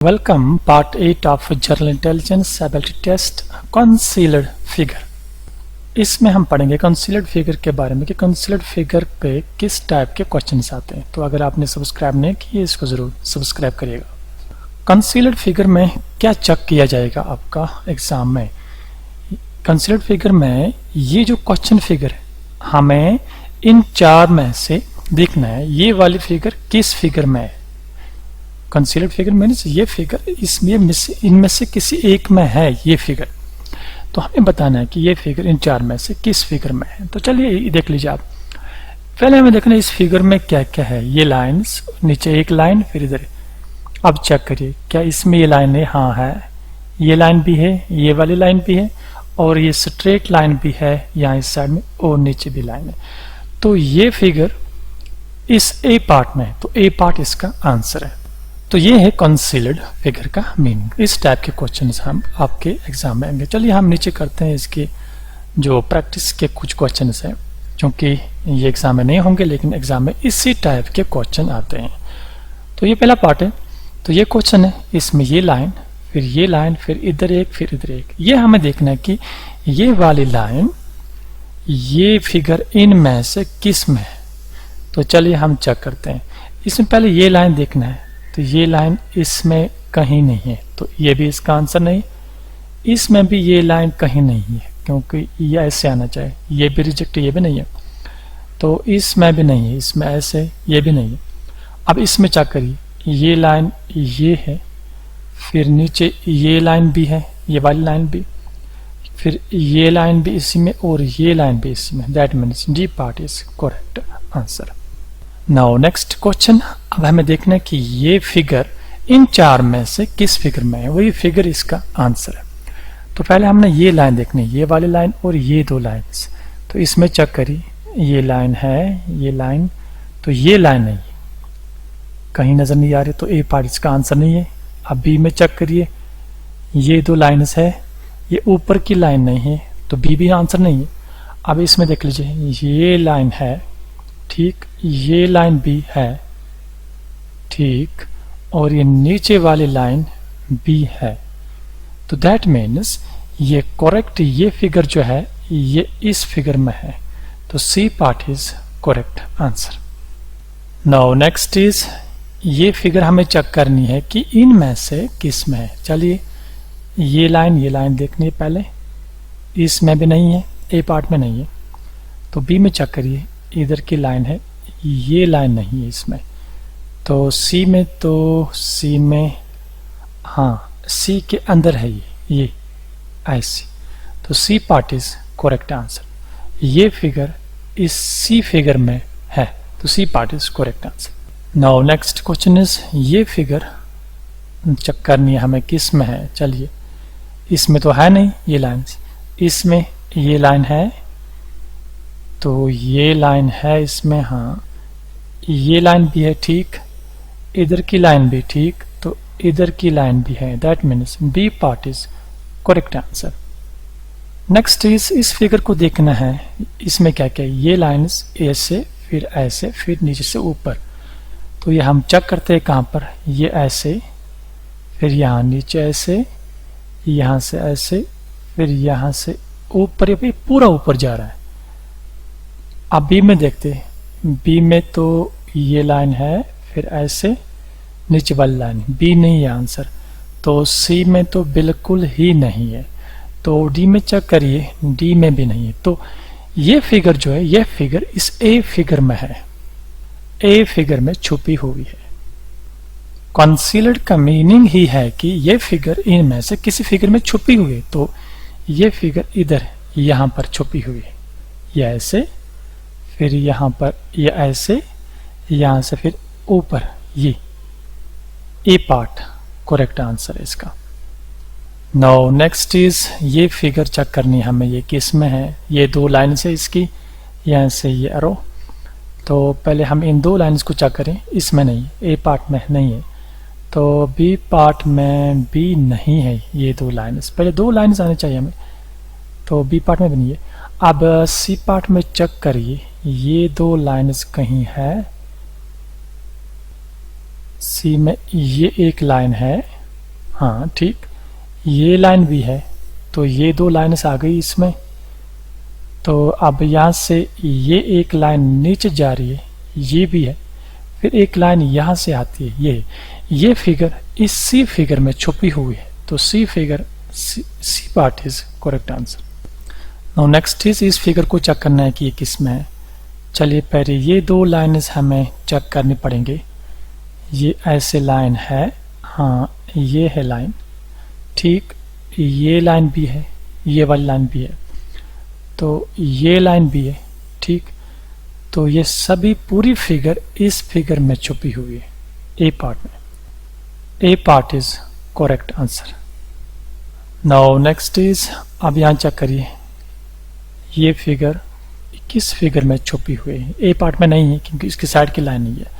Welcome, Part 8 of General Intelligence Ability Test, Concealed Figure। इसमें हम पढ़ेंगे कंसीलर्ड फिगर के बारे में कि कंसीलर्ड फिगर पे किस टाइप के क्वेश्चंस आते हैं। तो अगर आपने सब्सक्राइब नहीं किए इसको ज़रूर सब्सक्राइब करिएगा। कंसीलर्ड फिगर में क्या चेक किया जाएगा आपका एग्ज़ाम में? कंसीलर्ड फिगर में ये जो क्वेश्चन फिगर है हमें इन चार में से देखना है ये वाली फिगर किस फिगर में है। कंसीलर्ड फिगर मीन्स ये फिगर इनमें से किसी एक में है ये फिगर, तो हमें बताना है कि ये फिगर इन चार में से किस फिगर में है। तो चलिए देख लीजिए आप। पहले हमें देखना है इस फिगर में क्या क्या है। ये लाइंस, नीचे एक लाइन, फिर इधर। अब चेक करिए क्या इसमें ये लाइन है? हाँ है, ये लाइन भी है, ये वाली लाइन भी है, और ये स्ट्रेट लाइन भी है यहाँ इस साइड में, और नीचे भी लाइन है। तो ये फिगर इस ए पार्ट में है, तो ए पार्ट इसका आंसर है। तो ये है कंसीलर्ड फिगर का मीनिंग। इस टाइप के क्वेश्चंस हम आपके एग्जाम में आएंगे। चलिए हम नीचे करते हैं इसके जो प्रैक्टिस के कुछ क्वेश्चंस हैं, क्योंकि ये एग्जाम में नहीं होंगे लेकिन एग्जाम में इसी टाइप के क्वेश्चन आते हैं। तो ये पहला पार्ट है। तो ये क्वेश्चन है, इसमें ये लाइन, फिर ये लाइन, फिर इधर एक, फिर इधर एक। ये हमें देखना है कि ये वाली लाइन ये फिगर इनमें से किस में है। तो चलिए हम चेक करते हैं। इसमें पहले ये लाइन देखना है, तो ये लाइन इसमें कहीं नहीं है, तो ये भी इसका आंसर नहीं। इसमें भी ये लाइन कहीं नहीं है क्योंकि ये ऐसे आना चाहिए, ये भी रिजेक्ट, ये भी नहीं है, तो इसमें भी नहीं है, इसमें ऐसे, ये भी नहीं है। अब इसमें चेक करिए, ये लाइन ये है, फिर नीचे ये लाइन भी है, ये वाली लाइन भी, फिर ये लाइन भी इसी में, और ये लाइन भी इसी में। That means D part is correct answer. Now next question. अब हमें देखना है कि ये फिगर इन चार में से किस फिगर में है, वही फिगर इसका आंसर है। तो पहले हमने ये लाइन देखनी है, ये वाली लाइन और ये दो लाइन्स। तो इसमें चेक करिए, ये लाइन है, ये लाइन, तो ये लाइन नहीं है, कहीं नजर नहीं आ रही, तो ए पार्ट इसका आंसर नहीं है। अब बी में चेक करिए, ये दो लाइन्स है, ये ऊपर की लाइन नहीं है, तो बी भी आंसर नहीं है। अब इसमें देख लीजिए, ये लाइन है, ठीक, ये लाइन भी है, ठीक, और ये नीचे वाली लाइन भी है। तो दैट मीन्स ये करेक्ट, ये फिगर जो है ये इस फिगर में है, तो C part is correct answer. Now next is, ये फिगर हमें चेक करनी है कि इनमें से किस में है। चलिए ये लाइन देखनी है पहले, इसमें भी नहीं है, ए पार्ट में नहीं है। तो बी में चेक करिए, इधर की लाइन है, ये लाइन नहीं है इसमें। तो सी में हाँ, सी के अंदर है ये ऐसी, तो C part is correct answer. ये फिगर इस सी फिगर में है, तो C part is correct answer. Now next question is, ये फिगर चेक करनी है हमें किस में है। चलिए इसमें तो है नहीं ये लाइन, इसमें ये लाइन है, तो ये लाइन है इसमें, हाँ, ये लाइन भी है, ठीक, इधर की लाइन भी ठीक, तो इधर की लाइन भी है। That means B part is correct answer. Next is, इस फिगर को देखना है, इसमें क्या क्या है। ये लाइन्स ऐसे, फिर ऐसे, फिर नीचे से ऊपर। तो ये हम चेक करते हैं कहाँ पर, ये ऐसे, फिर यहाँ नीचे ऐसे, यहाँ से ऐसे, फिर यहाँ से ऊपर, ये पूरा ऊपर जा रहा है। अब बी में देखते हैं, बी में तो ये लाइन है, फिर ऐसे नीचे वाली लाइन, बी नहीं है आंसर। तो सी में तो बिल्कुल ही नहीं है, तो डी में चेक करिए, डी में भी नहीं है। तो ये फिगर जो है, ये फिगर इस ए फिगर में है, ए फिगर में छुपी हुई है। कंसीलर्ड का मीनिंग ही है कि ये फिगर इनमें से किसी फिगर में छुपी हुई है। तो ये फिगर इधर यहाँ पर छुपी हुई है, ये ऐसे, फिर यहाँ पर ये ऐसे, यहाँ से फिर ऊपर, ये ए पार्ट करेक्ट आंसर है इसका। नाउ नेक्स्ट इज, ये फिगर चेक करनी है हमें, ये किस में है। ये दो लाइन से इसकी, यहाँ से ये एरो। तो पहले हम इन दो लाइन्स को चेक करें, इसमें नहीं, ए पार्ट में नहीं है, तो बी पार्ट में भी नहीं है। ये दो लाइन्स, पहले दो लाइन्स आने चाहिए हमें, तो बी पार्ट में भी नहीं है। अब सी पार्ट में चेक करिए, ये दो लाइन्स कहीं है, सी में ये एक लाइन है, हाँ ठीक, ये लाइन भी है, तो ये दो लाइन्स आ गई इसमें। तो अब यहाँ से ये एक लाइन नीचे जा रही है, ये भी है, फिर एक लाइन यहाँ से आती है, ये फिगर इस सी फिगर में छुपी हुई है, तो C figure, C part is correct answer. Now next is, इस फिगर को चेक करना है कि ये किस में है। चलिए पहले ये दो लाइन्स हमें चेक करनी पड़ेंगे। ये ऐसे लाइन है, हाँ ये है लाइन, ठीक, ये लाइन भी है, ये वाली लाइन भी है, तो ये लाइन भी है, ठीक। तो ये सभी पूरी फिगर इस फिगर में छुपी हुई है, ए पार्ट में। A part is correct answer. Now next is, अब यहाँ चेक करिए ये फिगर किस फिगर में छुपी हुई है। ए पार्ट में नहीं है क्योंकि इसकी साइड की लाइन नहीं है।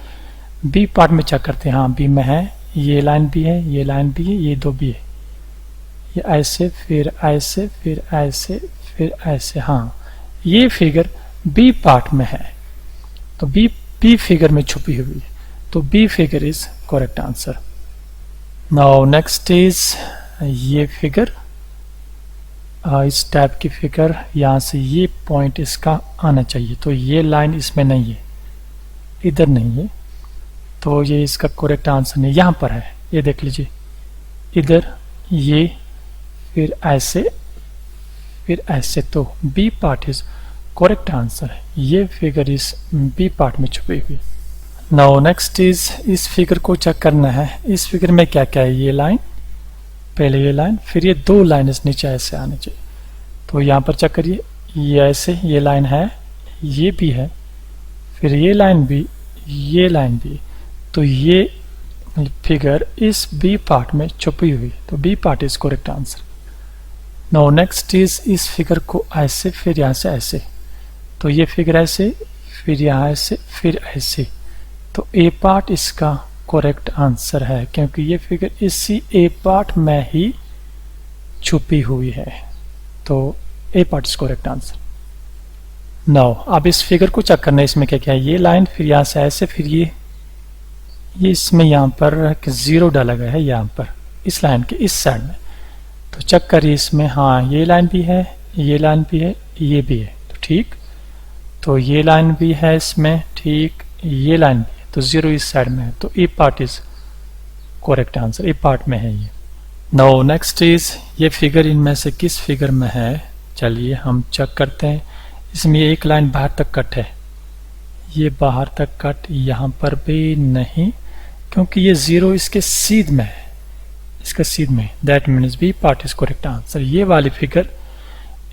बी पार्ट में चेक करते हैं, हाँ बी में है, ये लाइन भी है, ये लाइन भी है, ये दो भी है, ये ऐसे फिर ऐसे फिर ऐसे फिर ऐसे, हाँ ये फिगर बी पार्ट में है, तो बी फिगर में छुपी हुई है, तो B figure is correct answer. Now next is, ये फिगर, इस टाइप की फिगर, यहाँ से ये पॉइंट इसका आना चाहिए, तो ये लाइन इसमें नहीं है, इधर नहीं है, तो ये इसका करेक्ट आंसर नहीं, यहाँ पर है, ये देख लीजिए, इधर ये फिर ऐसे फिर ऐसे, तो B part is correct answer है। ये फिगर इस बी पार्ट में छुपी हुई। नाउ नेक्स्ट इज, इस फिगर को चेक करना है, इस फिगर में क्या क्या है। ये लाइन, पहले ये लाइन, फिर ये दो लाइन इस नीचे ऐसे आने चाहिए, तो यहाँ पर चेक करिए, ये ऐसे, ये लाइन है, ये भी है, फिर ये लाइन भी, ये लाइन भी, तो ये फिगर इस बी पार्ट में छुपी हुई, तो B part is correct answer. Now next is, इस फिगर को ऐसे फिर यहाँ से ऐसे, तो ये फिगर ऐसे, फिर यहाँ ऐसे, फिर ऐसे, तो ए पार्ट इसका करेक्ट आंसर है, क्योंकि ये फिगर इसी ए पार्ट में ही छुपी हुई है, तो A part is correct answer. Now अब इस फिगर को चेक करना है, इसमें क्या क्या है। ये लाइन, फिर यहाँ से ऐसे, फिर ये इसमें यहाँ पर जीरो डाला गया है, यहाँ पर इस लाइन के इस साइड में, तो चेक करिए इसमें, हाँ ये लाइन भी है, ये लाइन भी है, ये भी है, तो ठीक, तो ये लाइन भी है इसमें, ठीक, ये लाइन भी है, तो जीरो इस साइड में है, तो A part is correct answer, A part में है ये। नाउ नेक्स्ट इज, ये फिगर इनमें से किस फिगर में है। चलिए हम चेक करते हैं, इसमें एक लाइन बाहर तक कट है, ये बाहर तक कट, यहाँ पर भी नहीं, क्योंकि ये जीरो इसके सीध में है, इसका सीध में, that means B part is correct answer. ये वाली फिगर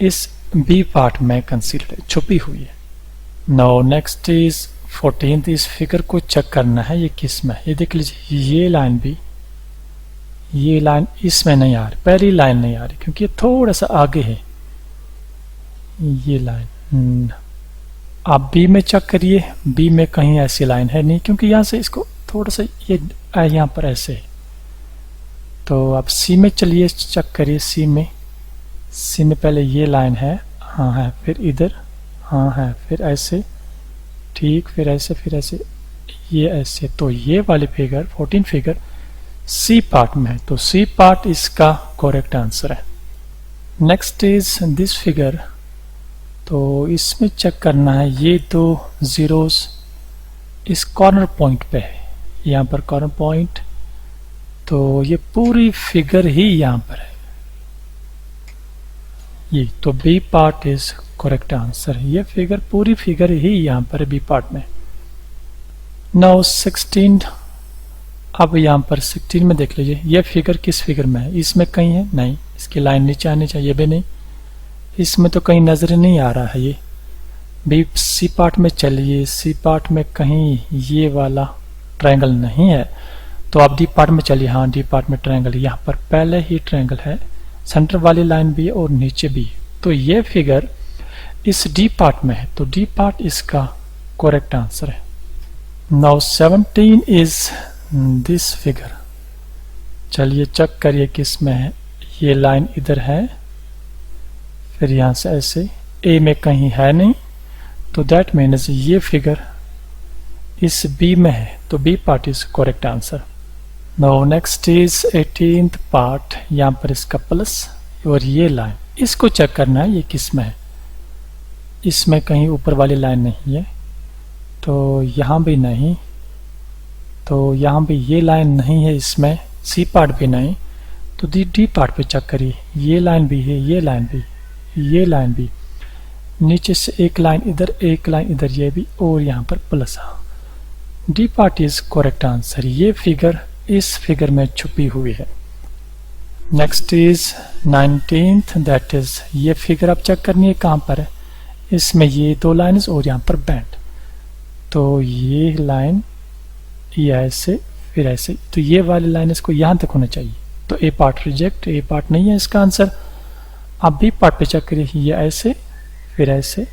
इस बी पार्ट में कंसील्ड है, छुपी हुई है। नाउ नेक्स्ट इज 14th, इस फिगर को चेक करना है, ये किस में है। ये देख लीजिए, ये लाइन भी, ये लाइन इसमें नहीं आ रही, पहली लाइन नहीं आ रही, क्योंकि ये थोड़ा सा आगे है, ये लाइन। आप बी में चेक करिए, बी में कहीं ऐसी लाइन है नहीं, क्योंकि यहाँ से इसको थोड़ा सा ये यहाँ पर ऐसे है। तो आप सी में चलिए, चेक करिए, सी में पहले ये लाइन है, हाँ है, फिर इधर, हाँ है, फिर ऐसे, ठीक, फिर ऐसे, फिर ऐसे, ये ऐसे, तो ये वाली फिगर 14 फिगर सी पार्ट में है, तो सी पार्ट इसका करेक्ट आंसर है। नेक्स्ट इज दिस फिगर, तो इसमें चेक करना है, ये दो जीरोस इस कॉर्नर पॉइंट पे है, यहाँ पर कॉर्नर पॉइंट, तो ये पूरी फिगर ही यहाँ पर है, ये, तो B part is correct answer. ये फिगर, पूरी फिगर ही यहाँ पर है बी पार्ट में। नाउ 16, अब यहाँ पर 16 में देख लीजिए, ये फिगर किस फिगर में है। इसमें कहीं है नहीं, इसकी लाइन नीचे आनी चाहिए, भी नहीं, इसमें तो कहीं नजर नहीं आ रहा है। ये बी सी पार्ट में चलिए, सी पार्ट में कहीं ये वाला ट्रायंगल नहीं है, तो आप डी पार्ट में चलिए, हाँ डी पार्ट में ट्रायंगल, यहाँ पर पहले ही ट्रायंगल है, सेंटर वाली लाइन भी है और नीचे भी है, तो ये फिगर इस डी पार्ट में है, तो डी पार्ट इसका करेक्ट आंसर है। नाउ 17 इज दिस फिगर, चलिए चेक करिए किस में है। ये लाइन इधर है, फिर यहाँ से ऐसे, ए में कहीं है नहीं, तो दैट मीन्स ये फिगर इस बी में है, तो B part is correct answer. Now next is 18th part, यहाँ पर इसका प्लस और ये लाइन, इसको चेक करना है ये किस में है। इसमें कहीं ऊपर वाली लाइन नहीं है, तो यहाँ भी नहीं, तो यहाँ भी ये लाइन नहीं है, इसमें सी पार्ट भी नहीं, तो डी पार्ट पे चेक करिए, ये लाइन भी है, ये लाइन भी, ये लाइन भी, नीचे से एक लाइन इधर, एक लाइन इधर, ये भी, और यहाँ पर plus. D part is correct answer. ये फिगर इस फिगर में छुपी हुई है। Next is 19th, that is ये फिगर आप चेक करनी है कहाँ पर है। इसमें ये दो लाइन और यहाँ पर बैंड, तो ये लाइन ये ऐसे फिर ऐसे, तो ये वाली लाइन इसको यहाँ तक होना चाहिए, तो A part reject, A part नहीं है इसका आंसर। अब बी पार्ट पे चेक करिए, ये ऐसे फिर ऐसे,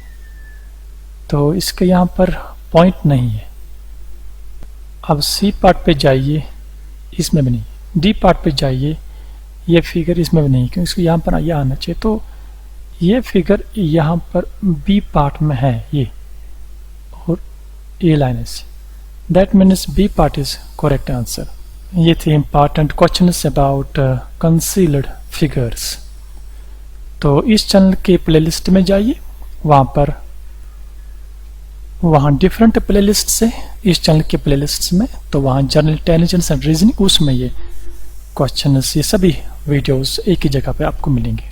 तो इसके यहाँ पर पॉइंट नहीं है। अब सी पार्ट पे जाइए, इसमें भी नहीं, डी पार्ट पे जाइए, ये फिगर इसमें भी नहीं, क्योंकि इसको यहाँ पर ये आना चाहिए, तो ये फिगर यहाँ पर बी पार्ट में है ये, और ए लाइन ऐसे, that means B part is correct answer. ये थे important questions about concealed figures. तो इस चैनल के प्लेलिस्ट में जाइए, वहाँ डिफरेंट प्लेलिस्ट है इस चैनल के प्लेलिस्ट में, तो वहाँ जनरल इंटेलिजेंस एंड रीजनिंग, उसमें ये क्वेश्चंस, ये सभी वीडियोस एक ही जगह पे आपको मिलेंगे।